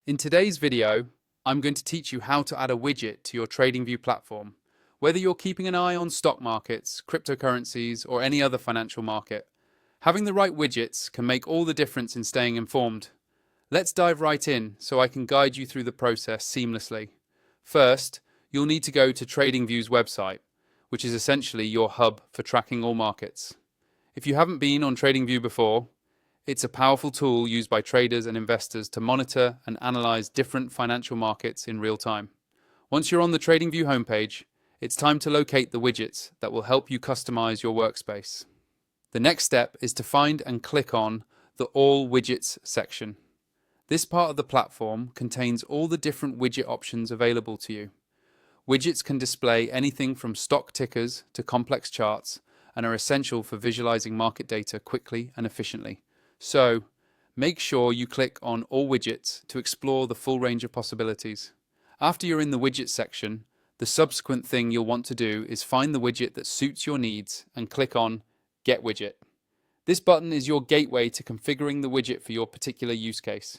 In today's video, I'm going to teach you how to add a widget to your TradingView platform. Whether you're keeping an eye on stock markets, cryptocurrencies, or any other financial market, having the right widgets can make all the difference in staying informed. Let's dive right in so I can guide you through the process seamlessly. First, you'll need to go to TradingView's website, which is essentially your hub for tracking all markets. If you haven't been on TradingView before, it's a powerful tool used by traders and investors to monitor and analyze different financial markets in real time. Once you're on the TradingView homepage, it's time to locate the widgets that will help you customize your workspace. The next step is to find and click on the All Widgets section. This part of the platform contains all the different widget options available to you. Widgets can display anything from stock tickers to complex charts and are essential for visualizing market data quickly and efficiently. So, make sure you click on All Widgets to explore the full range of possibilities. After you're in the Widgets section, the subsequent thing you'll want to do is find the widget that suits your needs and click on Get Widget. This button is your gateway to configuring the widget for your particular use case.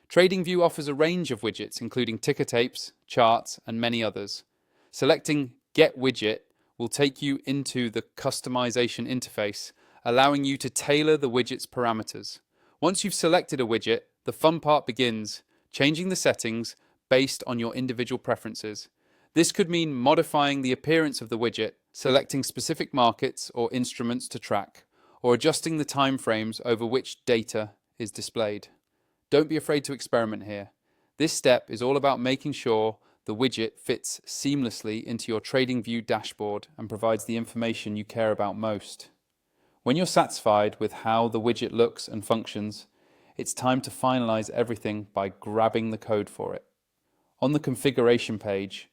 TradingView offers a range of widgets including ticker tapes, charts, and many others. Selecting Get Widget will take you into the customization interface, allowing you to tailor the widget's parameters. Once you've selected a widget, the fun part begins, changing the settings based on your individual preferences. This could mean modifying the appearance of the widget, selecting specific markets or instruments to track, or adjusting the time frames over which data is displayed. Don't be afraid to experiment here. This step is all about making sure the widget fits seamlessly into your TradingView dashboard and provides the information you care about most. When you're satisfied with how the widget looks and functions, it's time to finalize everything by grabbing the code for it. On the configuration page,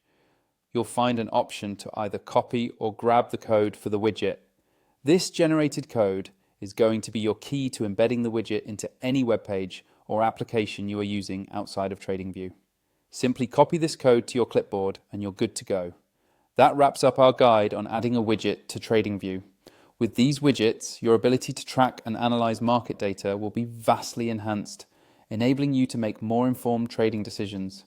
you'll find an option to either copy or grab the code for the widget. This generated code is going to be your key to embedding the widget into any web page or application you are using outside of TradingView. Simply copy this code to your clipboard and you're good to go. That wraps up our guide on adding a widget to TradingView. With these widgets, your ability to track and analyze market data will be vastly enhanced, enabling you to make more informed trading decisions.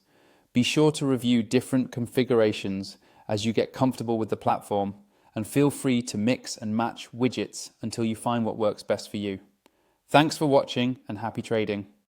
Be sure to review different configurations as you get comfortable with the platform, and feel free to mix and match widgets until you find what works best for you. Thanks for watching and happy trading.